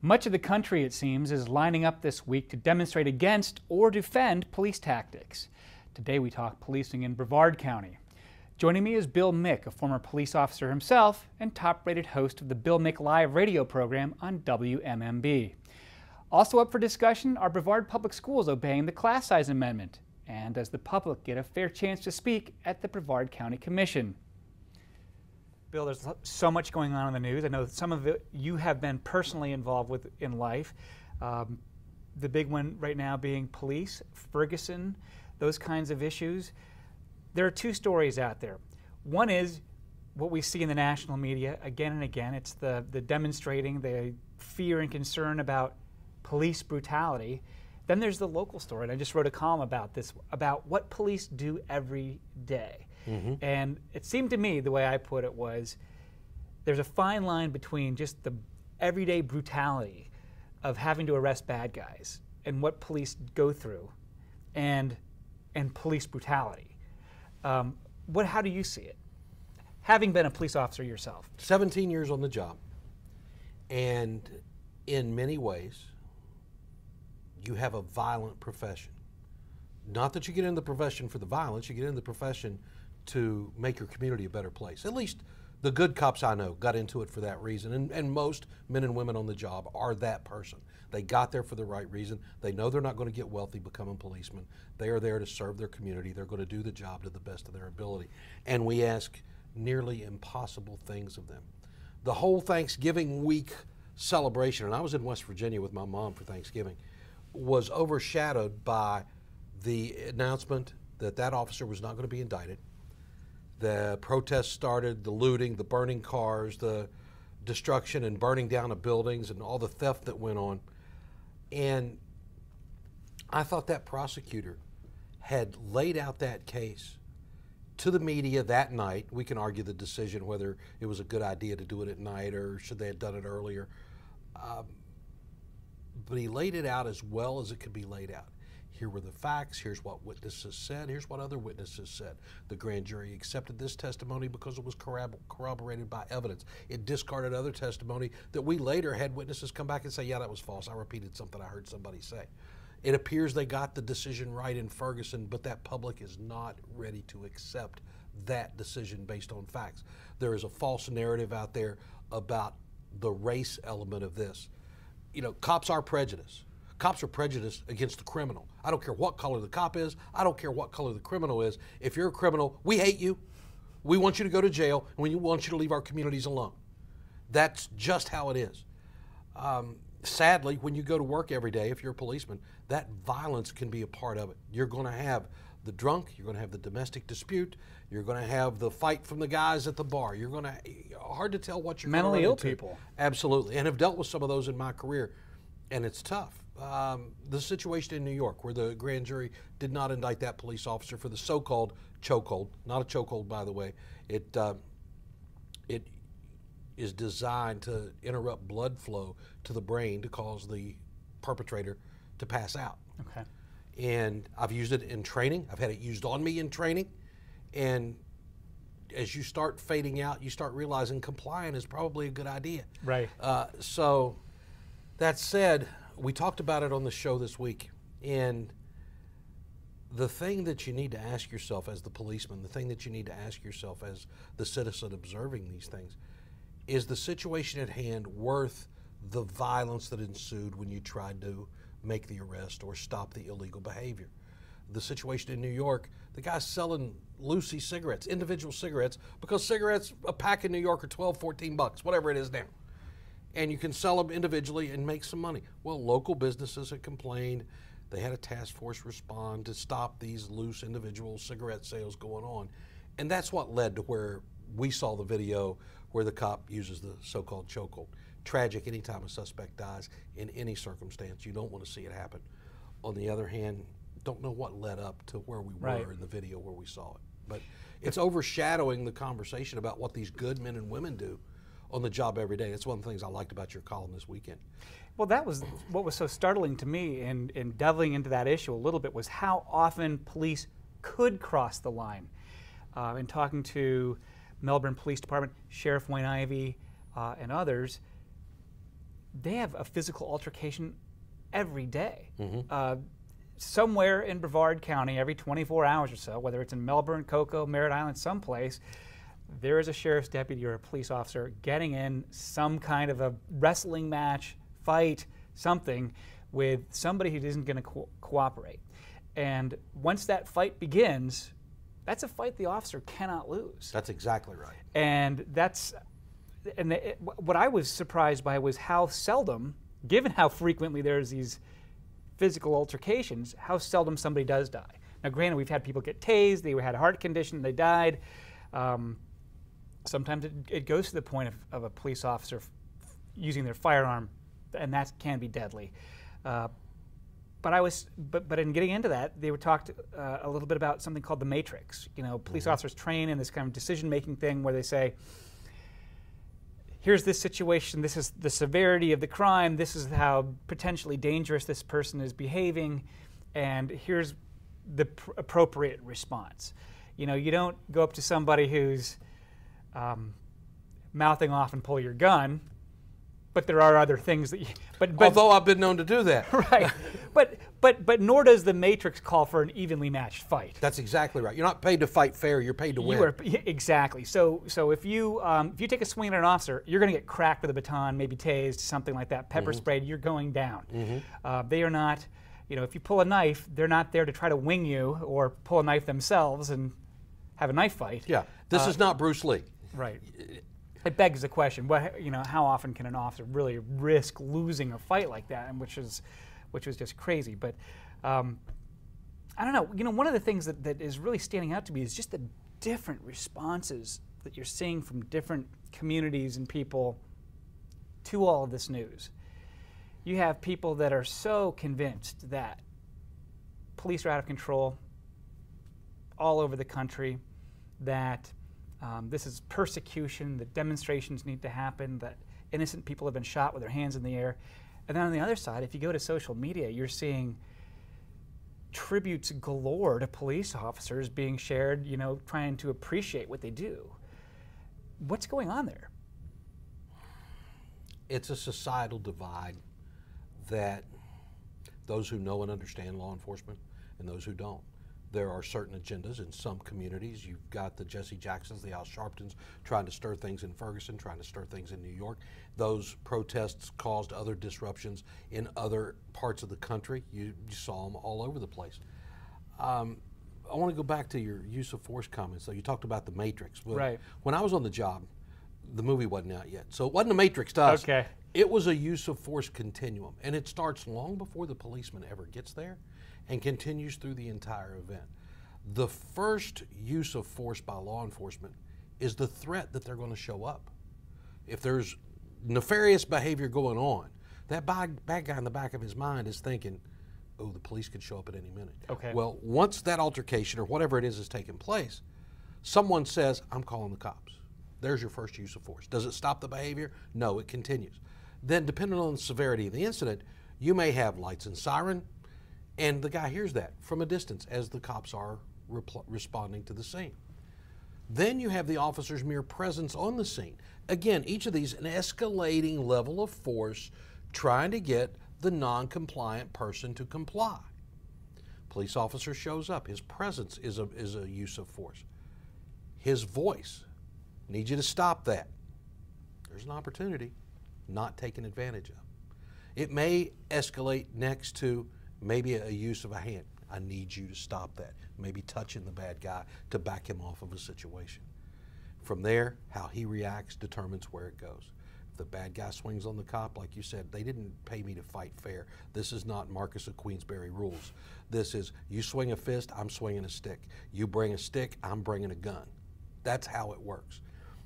Much of the country, it seems, is lining up this week to demonstrate against or defend police tactics. Today we talk policing in Brevard County. Joining me is Bill Mick, a former police officer himself and top-rated host of the Bill Mick Live radio program on WMMB. Also up for discussion are Brevard Public Schools obeying the class size amendment, and does the public get a fair chance to speak at the Brevard County Commission? Bill, there's so much going on in the news. I know some of it you have been personally involved with in life. The big one right now being police, Ferguson, those kinds of issues. There are two stories out there. One is what we see in the national media again and again. It's the demonstrating the fear and concern about police brutality. Then there's the local story, and I just wrote a column about this, about what police do every day. And it seemed to me, the way I put it was, there's a fine line between just the everyday brutality of having to arrest bad guys and what police go through, and police brutality. How do you see it, having been a police officer yourself? 17 years on the job, and in many ways, you have a violent profession. Not that you get into the profession for the violence, you get into the profession to make your community a better place. At least the good cops I know got into it for that reason, and most men and women on the job are that person. They got there for the right reason. They know they're not going to get wealthy becoming policemen. They are there to serve their community. They're going to do the job to the best of their ability. And we ask nearly impossible things of them. The whole Thanksgiving week celebration, and I was in West Virginia with my mom for Thanksgiving, was overshadowed by the announcement that that officer was not going to be indicted. The protests started, the looting, the burning cars, the destruction and burning down of buildings, and all the theft that went on. And I thought that prosecutor had laid out that case to the media that night. We can argue the decision whether it was a good idea to do it at night or should they have done it earlier. But he laid it out as well as it could be laid out. Here were the facts, here's what witnesses said, here's what other witnesses said. The grand jury accepted this testimony because it was corroborated by evidence. It discarded other testimony that we later had witnesses come back and say, yeah, that was false. I repeated something I heard somebody say. It appears they got the decision right in Ferguson, but that public is not ready to accept that decision based on facts. There is a false narrative out there about the race element of this. You know, cops are prejudiced. Cops are prejudiced against the criminal. I don't care what color the cop is. I don't care what color the criminal is. If you're a criminal, we hate you. We want you to go to jail, and we want you to leave our communities alone. That's just how it is. Sadly, when you go to work every day, if you're a policeman, that violence can be a part of it. You're going to have the drunk. You're going to have the domestic dispute. You're going to have the fight from the guys at the bar. You're going to, hard to tell what you're mentally ill into. People. Absolutely, and have dealt with some of those in my career, and it's tough. The situation in New York where the grand jury did not indict that police officer for the so-called chokehold, not a chokehold by the way, it is designed to interrupt blood flow to the brain to cause the perpetrator to pass out. Okay. And I've used it in training. I've had it used on me in training. And as you start fading out, you start realizing complying is probably a good idea. Right. So that said, we talked about it on the show this week. And the thing that you need to ask yourself as the policeman, the thing that you need to ask yourself as the citizen observing these things, is the situation at hand worth the violence that ensued when you tried to make the arrest or stop the illegal behavior? The situation in New York, the guy's selling Lucy cigarettes, individual cigarettes, because cigarettes, a pack in New York are 12, 14 bucks, whatever it is now. And you can sell them individually and make some money. Well, local businesses had complained. They had a task force respond to stop these loose individual cigarette sales going on. And that's what led to where we saw the video where the cop uses the so-called chokehold. Tragic anytime a suspect dies in any circumstance. You don't want to see it happen. On the other hand, don't know what led up to where we were in the video where we saw it. But it's overshadowing the conversation about what these good men and women do on the job every day. That's one of the things I liked about your column this weekend. Well, that was what was so startling to me in delving into that issue a little bit, was how often police could cross the line. In talking to Melbourne Police Department, Sheriff Wayne Ivey, and others, they have a physical altercation every day. Mm-hmm. Somewhere in Brevard County, every 24 hours or so, whether it's in Melbourne, Cocoa, Merritt Island, someplace, there is a sheriff's deputy or a police officer getting in some kind of a wrestling match, fight, something with somebody who isn't going to cooperate. And once that fight begins, that's a fight the officer cannot lose. That's exactly right. And what I was surprised by was how seldom, given how frequently there's these physical altercations, how seldom somebody does die. Now, granted, we've had people get tased, they had a heart condition, they died. Sometimes it goes to the point of a police officer using their firearm, and that can be deadly. But in getting into that, they were talked a little bit about something called the matrix. You know, police officers train in this kind of decision-making thing where they say, here's this situation, this is the severity of the crime, this is how potentially dangerous this person is behaving, and here's the appropriate response. You know, you don't go up to somebody who's mouthing off and pull your gun, but there are other things that you... Although I've been known to do that. Right. But nor does the Matrix call for an evenly matched fight. That's exactly right. You're not paid to fight fair, you're paid to win. Exactly. So if you take a swing at an officer, you're going to get cracked with a baton, maybe tased, something like that, pepper sprayed, you're going down. They are not, you know, if you pull a knife, they're not there to try to wing you or pull a knife themselves and have a knife fight. Yeah. This is not Bruce Lee. Right. It begs the question: how often can an officer really risk losing a fight like that? And which was just crazy. But I don't know. You know, one of the things that is really standing out to me is just the different responses that you're seeing from different communities and people to all of this news. You have people that are so convinced that police are out of control all over the country, that this is persecution, that demonstrations need to happen, that innocent people have been shot with their hands in the air. And then on the other side, if you go to social media, you're seeing tributes galore to police officers being shared, you know, trying to appreciate what they do. What's going on there? It's a societal divide that those who know and understand law enforcement and those who don't. There are certain agendas in some communities. You've got the Jesse Jacksons, the Al Sharptons trying to stir things in Ferguson, trying to stir things in New York. Those protests caused other disruptions in other parts of the country. You saw them all over the place. I want to go back to your use of force comments. So you talked about the Matrix. Right. When I was on the job, the movie wasn't out yet. So it wasn't a Matrix to us. Okay. It was a use of force continuum. And it starts long before the policeman ever gets there and continues through the entire event. The first use of force by law enforcement is the threat that they're going to show up. If there's nefarious behavior going on, that bad guy in the back of his mind is thinking, oh, the police could show up at any minute. Okay. Well, once that altercation or whatever it is taking place, someone says, I'm calling the cops. There's your first use of force. Does it stop the behavior? No, it continues. Then, depending on the severity of the incident, you may have lights and siren, and the guy hears that from a distance as the cops are responding to the scene. Then you have the officer's mere presence on the scene. Again, each of these an escalating level of force trying to get the non-compliant person to comply. Police officer shows up. His presence is a use of force. His voice, need you to stop that. There's an opportunity not taken advantage of. It may escalate next to maybe a use of a hand. I need you to stop that. Maybe touching the bad guy to back him off of a situation. From there, how he reacts determines where it goes. If the bad guy swings on the cop, like you said, they didn't pay me to fight fair. This is not Marcus of Queensberry rules. This is, you swing a fist, I'm swinging a stick. You bring a stick, I'm bringing a gun. That's how it works.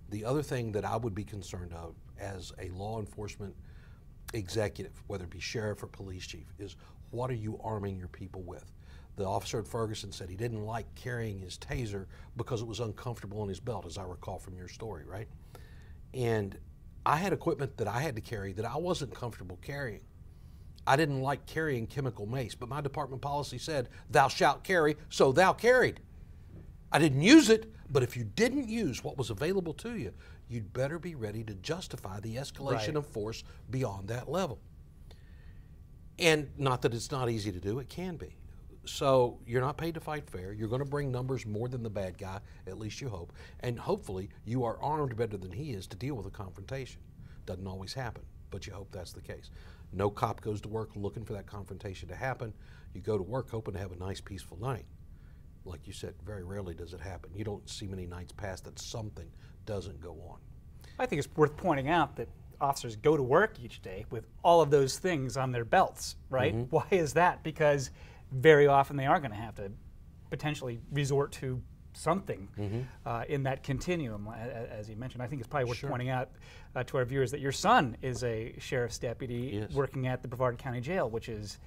The other thing that I would be concerned of as a law enforcement executive, whether it be sheriff or police chief, is what are you arming your people with? The officer at Ferguson said he didn't like carrying his taser because it was uncomfortable on his belt, as I recall from your story, right? And I had equipment that I had to carry that I wasn't comfortable carrying. I didn't like carrying chemical mace, but my department policy said, thou shalt carry, so thou carried. I didn't use it, but if you didn't use what was available to you, you'd better be ready to justify the escalation Right. of force beyond that level. And not that it's not easy to do, it can be. So you're not paid to fight fair. You're going to bring numbers more than the bad guy, at least you hope. And hopefully you are armed better than he is to deal with a confrontation. Doesn't always happen, but you hope that's the case. No cop goes to work looking for that confrontation to happen. You go to work hoping to have a nice, peaceful night. Like you said, very rarely does it happen. You don't see many nights pass that something doesn't go on. I think it's worth pointing out that officers go to work each day with all of those things on their belts, right? Why is that? Because very often they are going to have to potentially resort to something in that continuum, as you mentioned. I think it's probably worth pointing out to our viewers that your son is a sheriff's deputy working at the Brevard County Jail, which is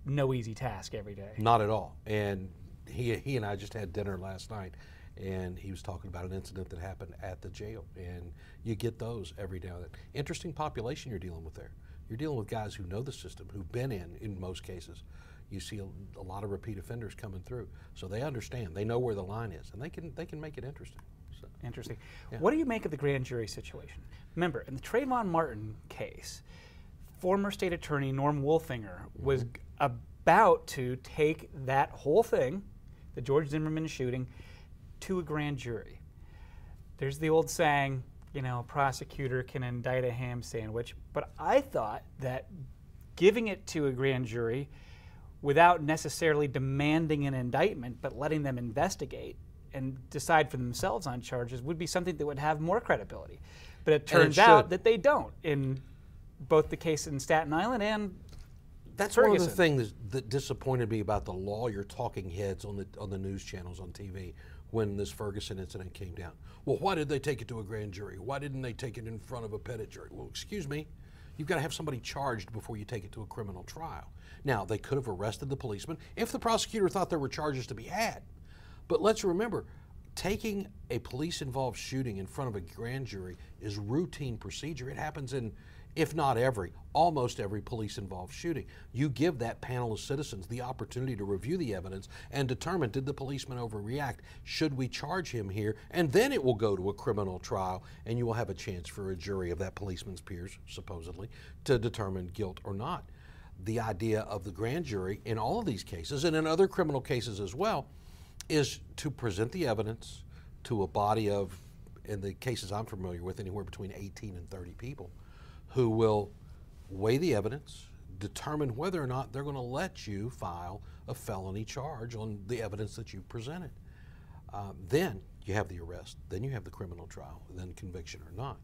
no easy task every day. Not at all. And he and I just had dinner last night, and he was talking about an incident that happened at the jail, and you get those every now and then. Interesting population you're dealing with there. You're dealing with guys who know the system, who've been in most cases. You see a lot of repeat offenders coming through, so they understand. They know where the line is, and they can make it interesting. So, interesting. Yeah. What do you make of the grand jury situation? Remember, in the Trayvon Martin case, former state attorney Norm Wolfinger was about to take that whole thing, the George Zimmerman shooting, to a grand jury. There's the old saying, you know, a prosecutor can indict a ham sandwich, but I thought that giving it to a grand jury without necessarily demanding an indictment, but letting them investigate and decide for themselves on charges would be something that would have more credibility. But it turns out that they don't in both the case in Staten Island and that's Ferguson. one of the things that disappointed me about the lawyer talking heads on the news channels on TV when this Ferguson incident came down. Well, why did they take it to a grand jury? Why didn't they take it in front of a petit jury? Well, excuse me, you've got to have somebody charged before you take it to a criminal trial. Now, they could have arrested the policeman if the prosecutor thought there were charges to be had. But let's remember, taking a police-involved shooting in front of a grand jury is routine procedure. It happens in, if not every, almost every police-involved shooting. You give that panel of citizens the opportunity to review the evidence and determine, did the policeman overreact? Should we charge him here? And then it will go to a criminal trial, and you will have a chance for a jury of that policeman's peers, supposedly, to determine guilt or not. The idea of the grand jury in all of these cases, and in other criminal cases as well, is to present the evidence to a body of, in the cases I'm familiar with, anywhere between 18 and 30 people, who will weigh the evidence, determine whether or not they're going to let you file a felony charge on the evidence that you presented. Then you have the arrest, then you have the criminal trial, then conviction or not.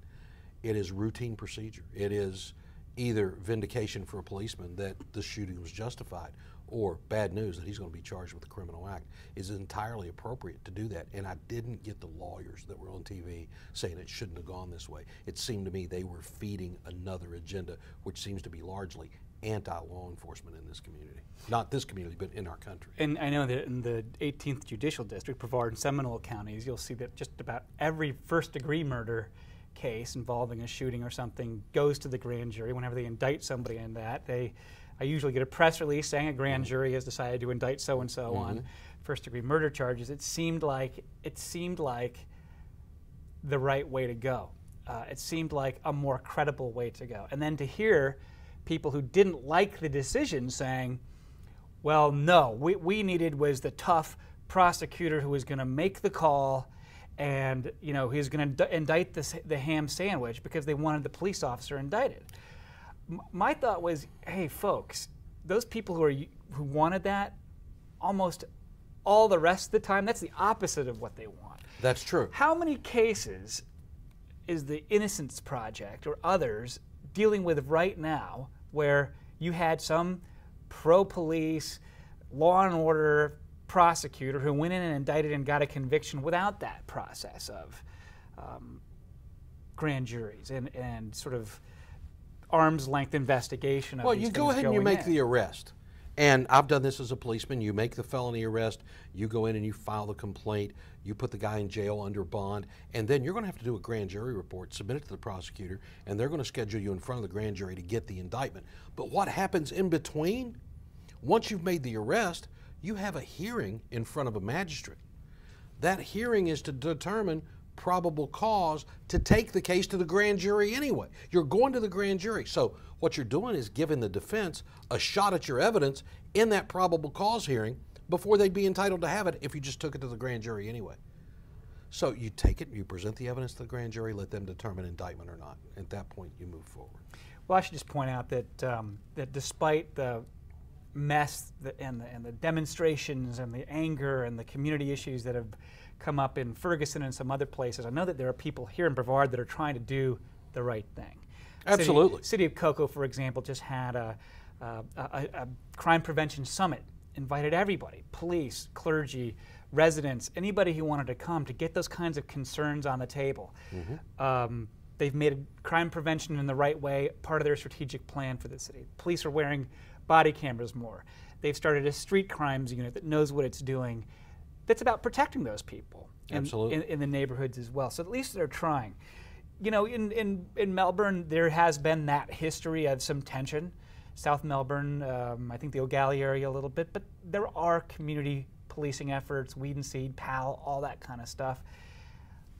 It is routine procedure. It is either vindication for a policeman that the shooting was justified, or bad news that he's going to be charged with a criminal act. Is entirely appropriate to do that. And I didn't get the lawyers that were on TV saying it shouldn't have gone this way. It seemed to me they were feeding another agenda, which seems to be largely anti-law enforcement in this community. Not this community, but in our country. And I know that in the 18th Judicial District, Brevard and Seminole counties, you'll see that just about every first-degree murder case involving a shooting or something goes to the grand jury. Whenever they indict somebody in that, I usually get a press release saying a grand jury has decided to indict so-and-so on first-degree murder charges. It seemed like the right way to go. It seemed like a more credible way to go. And then to hear people who didn't like the decision saying, well, no, we needed was the tough prosecutor who was going to make the call, and he was going to indict the ham sandwich because they wanted the police officer indicted. My thought was, hey, folks, those people who wanted that, almost all the rest of the time, that's the opposite of what they want. That's true. How many cases is the Innocence Project or others dealing with right now where you had some pro-police, law and order prosecutor who went in and indicted and got a conviction without that process of grand juries and sort of arm's length investigation of well, these you things go ahead and you going make in. the arrest. And I've done this as a policeman. You make the felony arrest, you go in and you file the complaint, you put the guy in jail under bond, and then you're going to have to do a grand jury report, submit it to the prosecutor, and they're going to schedule you in front of the grand jury to get the indictment. But what happens in between? Once you've made the arrest, you have a hearing in front of a magistrate. That hearing is to determine probable cause to take the case to the grand jury anyway. You're going to the grand jury. So what you're doing is giving the defense a shot at your evidence in that probable cause hearing before they'd be entitled to have it if you just took it to the grand jury anyway. So you take it, you present the evidence to the grand jury, let them determine indictment or not. At that point, you move forward. Well, I should just point out that that despite the mess and the demonstrations and the anger and the community issues that have come up in Ferguson and some other places, I know that there are people here in Brevard that are trying to do the right thing. Absolutely. City of Cocoa, for example, just had a crime prevention summit, invited everybody, police, clergy, residents, anybody who wanted to come to get those kinds of concerns on the table. They've made crime prevention in the right way part of their strategic plan for the city. Police are wearing body cameras more. They've started a street crimes unit that knows what it's doing, that's about protecting those people in the neighborhoods as well. So at least they're trying. You know, in Melbourne, there has been that history of some tension. South Melbourne, I think the O'Galley area a little bit, but there are community policing efforts, Weed and Seed, PAL, all that kind of stuff.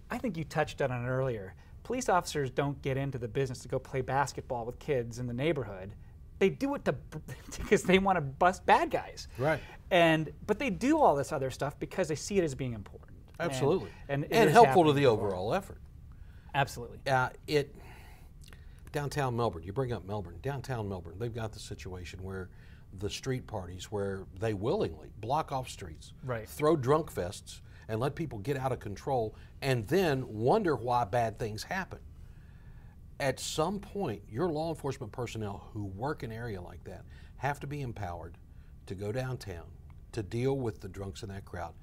I think you touched on it earlier. Police officers don't get into the business to go play basketball with kids in the neighborhood. They do it because they want to bust bad guys. Right. But they do all this other stuff because they see it as being important. Absolutely. And helpful to the overall effort. Absolutely. Downtown Melbourne, you bring up Melbourne. Downtown Melbourne, they've got the situation where the street parties, where they willingly block off streets, throw drunk fests, and let people get out of control, and then wonder why bad things happen. At some point, your law enforcement personnel who work in an area like that have to be empowered to go downtown to deal with the drunks in that crowd.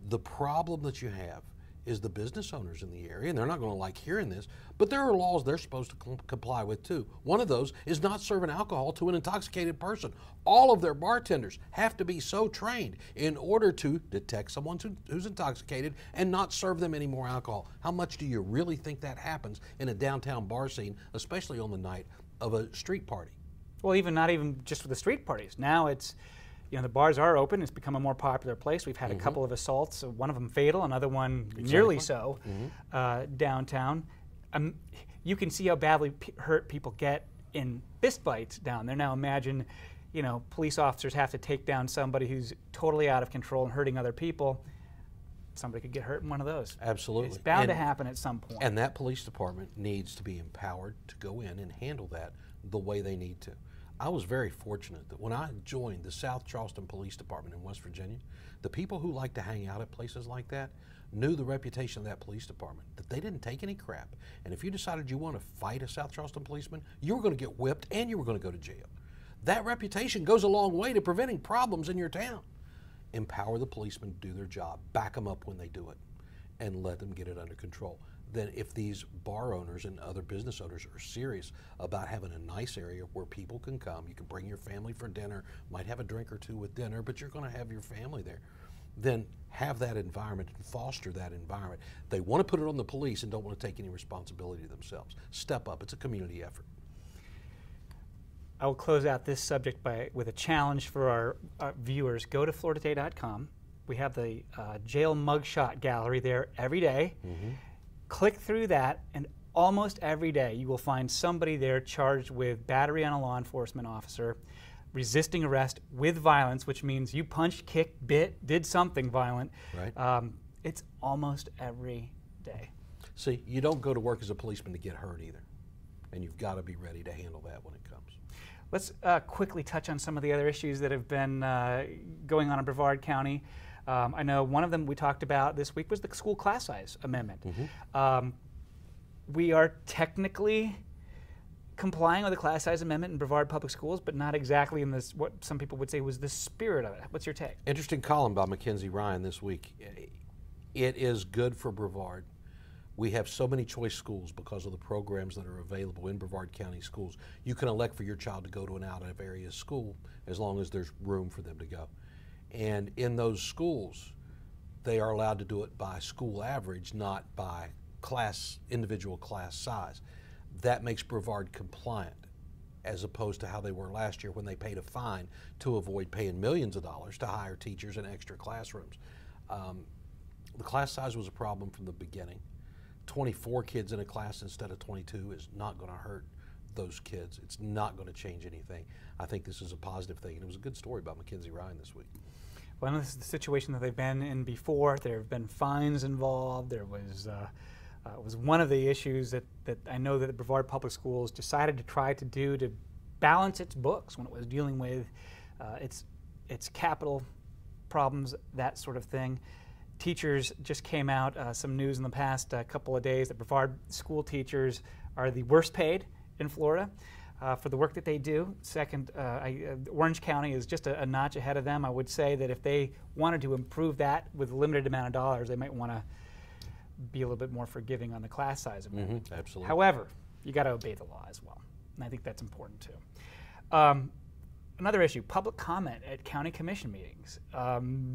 The problem that you have is the business owners in the area, and they're not going to like hearing this, but there are laws they're supposed to comply with too. One of those is not serving alcohol to an intoxicated person. All of their bartenders have to be so trained in order to detect someone who's intoxicated and not serve them any more alcohol. How much do you really think that happens in a downtown bar scene, especially on the night of a street party? Well, not even just with the street parties. Now it's, you know, the bars are open. It's become a more popular place. We've had a couple of assaults, one of them fatal, another one nearly so, downtown. You can see how badly hurt people get in fistfights down there. Now imagine, you know, police officers have to take down somebody who's totally out of control and hurting other people. Somebody could get hurt in one of those. Absolutely. It's bound to happen at some point. And that police department needs to be empowered to go in and handle that the way they need to. I was very fortunate that when I joined the South Charleston Police Department in West Virginia, the people who like to hang out at places like that knew the reputation of that police department, that they didn't take any crap. And if you decided you want to fight a South Charleston policeman, you were going to get whipped and you were going to go to jail. That reputation goes a long way to preventing problems in your town. Empower the policemen to do their job, back them up when they do it, and let them get it under control. Then if these bar owners and other business owners are serious about having a nice area where people can come, you can bring your family for dinner, might have a drink or two with dinner, but you're going to have your family there, then have that environment and foster that environment. They want to put it on the police and don't want to take any responsibility themselves. Step up. It's a community effort. I will close out this subject with a challenge for our viewers. Go to FloridaToday.com. We have the jail mugshot gallery there every day. Click through that, and almost every day you will find somebody there charged with battery on a law enforcement officer, resisting arrest with violence, which means you punched, kicked, bit, did something violent. Right. It's almost every day. See, you don't go to work as a policeman to get hurt either, and you've got to be ready to handle that when it comes. Let's quickly touch on some of the other issues that have been going on in Brevard County. I know one of them we talked about this week was the school class size amendment. We are technically complying with the class size amendment in Brevard Public Schools, but not exactly in this, what some people would say was the spirit of it. What's your take? Interesting column by Mackenzie Ryan this week. It is good for Brevard. We have so many choice schools because of the programs that are available in Brevard County schools. You can elect for your child to go to an out-of-area school as long as there's room for them to go. And in those schools, they are allowed to do it by school average, not by individual class size. That makes Brevard compliant, as opposed to how they were last year when they paid a fine to avoid paying millions of dollars to hire teachers and extra classrooms. The class size was a problem from the beginning. 24 kids in a class instead of 22 is not going to hurt those kids. It's not going to change anything. I think this is a positive thing, and it was a good story about Mackenzie Ryan this week. Well, this is the situation that they've been in before. There have been fines involved. There was one of the issues that I know that the Brevard Public Schools decided to try to do to balance its books when it was dealing with its capital problems, that sort of thing. Teachers just came out, some news in the past couple of days that Brevard school teachers are the worst paid in Florida for the work that they do. Second, Orange County is just a notch ahead of them. I would say that if they wanted to improve that with a limited amount of dollars, they might want to be a little bit more forgiving on the class size. Absolutely. However, you got to obey the law as well, and I think that's important too. Another issue, public comment at county commission meetings.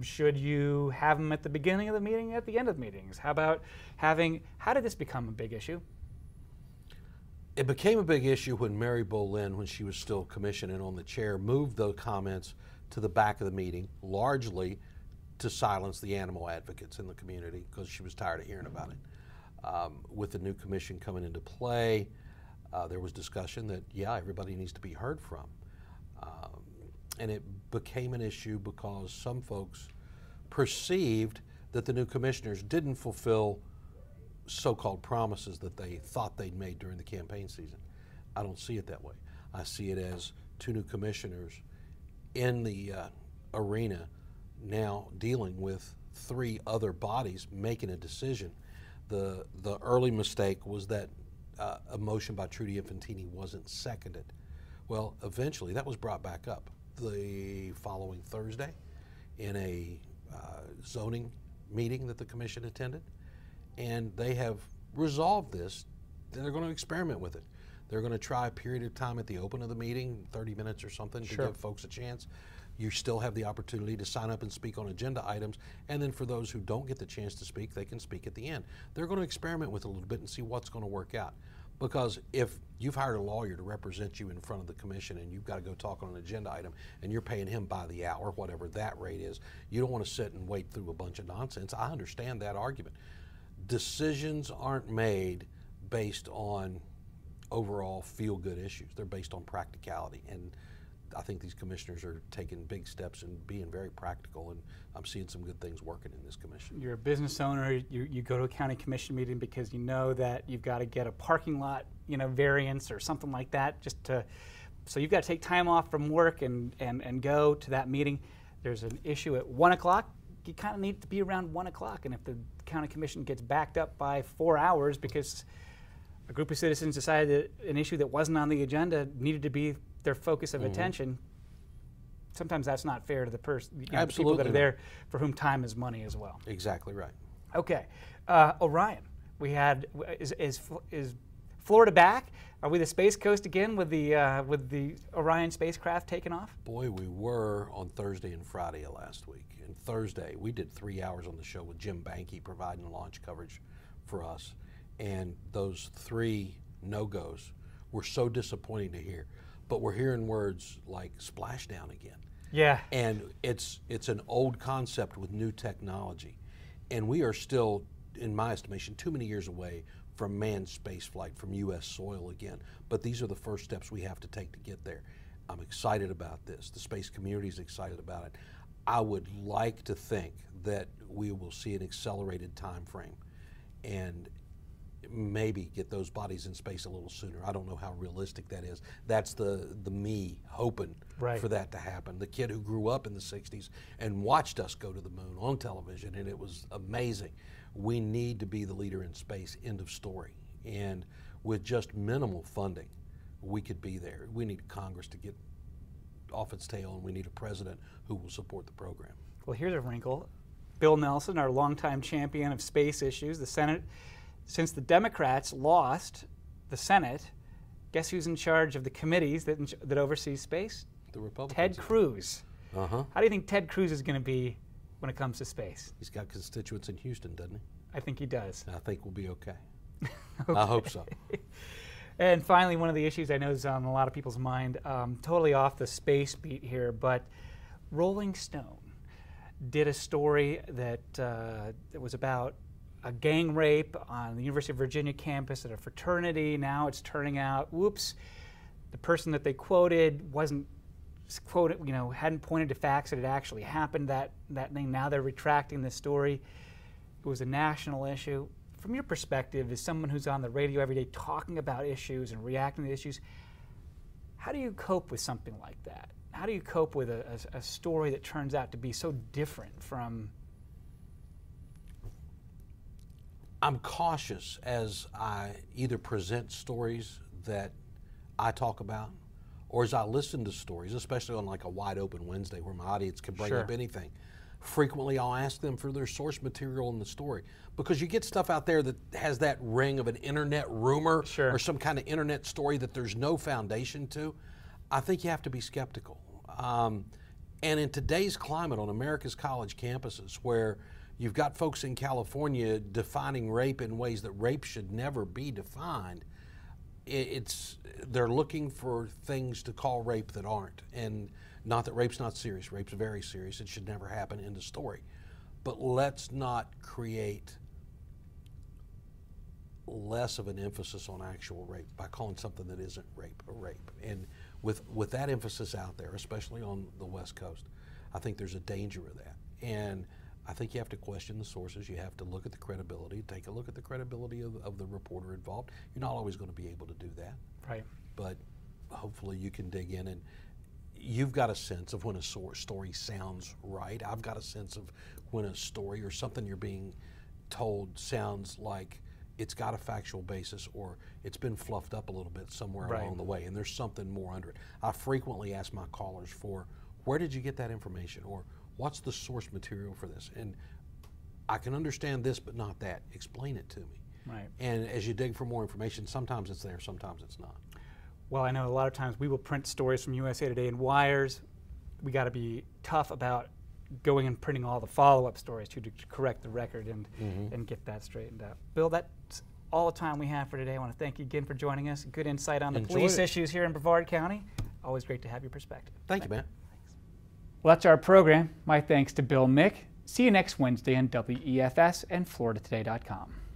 Should you have them at the beginning of the meeting, at the end of meetings? How about how did this become a big issue? It became a big issue when Mary Bolin, when she was still commissioning on the chair, moved the comments to the back of the meeting, largely to silence the animal advocates in the community because she was tired of hearing about it. With the new commission coming into play, there was discussion that, yeah, everybody needs to be heard from. And it became an issue because some folks perceived that the new commissioners didn't fulfill so-called promises that they thought they'd made during the campaign season. I don't see it that way. I see it as two new commissioners in the arena now dealing with three other bodies making a decision. The early mistake was that a motion by Trudy Infantini wasn't seconded. Well, eventually that was brought back up the following Thursday in a zoning meeting that the commission attended, and they have resolved this. They're going to experiment with it. They're going to try a period of time at the open of the meeting, 30 minutes or something, to give folks a chance. You still have the opportunity to sign up and speak on agenda items, and then for those who don't get the chance to speak, they can speak at the end. They're going to experiment with it a little bit and see what's going to work out. Because if you've hired a lawyer to represent you in front of the commission and you've got to go talk on an agenda item and you're paying him by the hour, whatever that rate is, you don't want to sit and wait through a bunch of nonsense. I understand that argument. Decisions aren't made based on overall feel-good issues. They're based on practicality, and I think these commissioners are taking big steps and being very practical, and I'm seeing some good things working in this commission. You're a business owner, you go to a county commission meeting because you know that you've got to get a parking lot, variance or something like that, so you've got to take time off from work and go to that meeting. There's an issue at 1 o'clock. You kind of need to be around 1 o'clock, and if the county commission gets backed up by 4 hours because a group of citizens decided that an issue that wasn't on the agenda needed to be their focus of attention, sometimes that's not fair to the person, the people that are there for whom time is money as well. Exactly right. Okay, Orion, we had is Florida back? Are we the Space Coast again with the Orion spacecraft taking off? Boy, we were on Thursday and Friday of last week. And Thursday, we did 3 hours on the show with Jim Banky providing launch coverage for us. And those 3 no-goes were so disappointing to hear. But we're hearing words like splashdown again. Yeah. And it's an old concept with new technology. And we are still, in my estimation, too many years away from manned space flight from U.S. soil again. But these are the first steps we have to take to get there. I'm excited about this. The space community is excited about it. I would like to think that we will see an accelerated time frame and maybe get those bodies in space a little sooner. I don't know how realistic that is. That's the me hoping for that to happen. The kid who grew up in the 60s and watched us go to the moon on television, and it was amazing. We need to be the leader in space, end of story. And with just minimal funding, we could be there. We need Congress to get off its tail, and we need a president who will support the program. Well, here's a wrinkle. Bill Nelson, our longtime champion of space issues, the Senate, since the Democrats lost the Senate, guess who's in charge of the committees that oversee space? The Republicans. Ted Cruz. Uh-huh. How do you think Ted Cruz is going to be when it comes to space? He's got constituents in Houston, doesn't he? I think he does. I think we'll be okay. Okay. I hope so. And finally, one of the issues I know is on a lot of people's mind, totally off the space beat here, but Rolling Stone did a story that was about a gang rape on the University of Virginia campus at a fraternity. Now it's turning out, whoops, the person that they quoted wasn't quoted, hadn't pointed to facts that it actually happened, that thing. Now they're retracting this story. It was a national issue. From your perspective, as someone who's on the radio every day talking about issues and reacting to issues, how do you cope with something like that? How do you cope with a story that turns out to be so different from... I'm cautious as I either present stories that I talk about or as I listen to stories, especially on like a wide open Wednesday where my audience can bring up anything. Frequently I'll ask them for their source material in the story, because you get stuff out there that has that ring of an internet rumor or some kind of internet story that there's no foundation to. I think you have to be skeptical. And in today's climate on America's college campuses, where you've got folks in California defining rape in ways that rape should never be defined, they're looking for things to call rape that aren't. And not that rape's not serious. Rape's very serious. It should never happen, end of story. But let's not create less of an emphasis on actual rape by calling something that isn't rape a rape. And with that emphasis out there, especially on the West Coast, I think there's a danger of that. And I think you have to question the sources. You have to look at the credibility, take a look at the credibility of the reporter involved. You're not always going to be able to do that. Right. But hopefully you can dig in, and you've got a sense of when a story sounds right. I've got a sense of when a story or something you're being told sounds like it's got a factual basis or it's been fluffed up a little bit somewhere along the way, and there's something more under it. I frequently ask my callers for, where did you get that information, or what's the source material for this? And I can understand this, but not that. Explain it to me. Right. And as you dig for more information, sometimes it's there, sometimes it's not. Well, I know a lot of times we will print stories from USA Today and Wires. We got to be tough about going and printing all the follow-up stories to correct the record and get that straightened out. Bill, that's all the time we have for today. I want to thank you again for joining us. Good insight on the police issues here in Brevard County. Always great to have your perspective. Thank you, man. Well, that's our program. My thanks to Bill Mick. See you next Wednesday on WEFS and FloridaToday.com.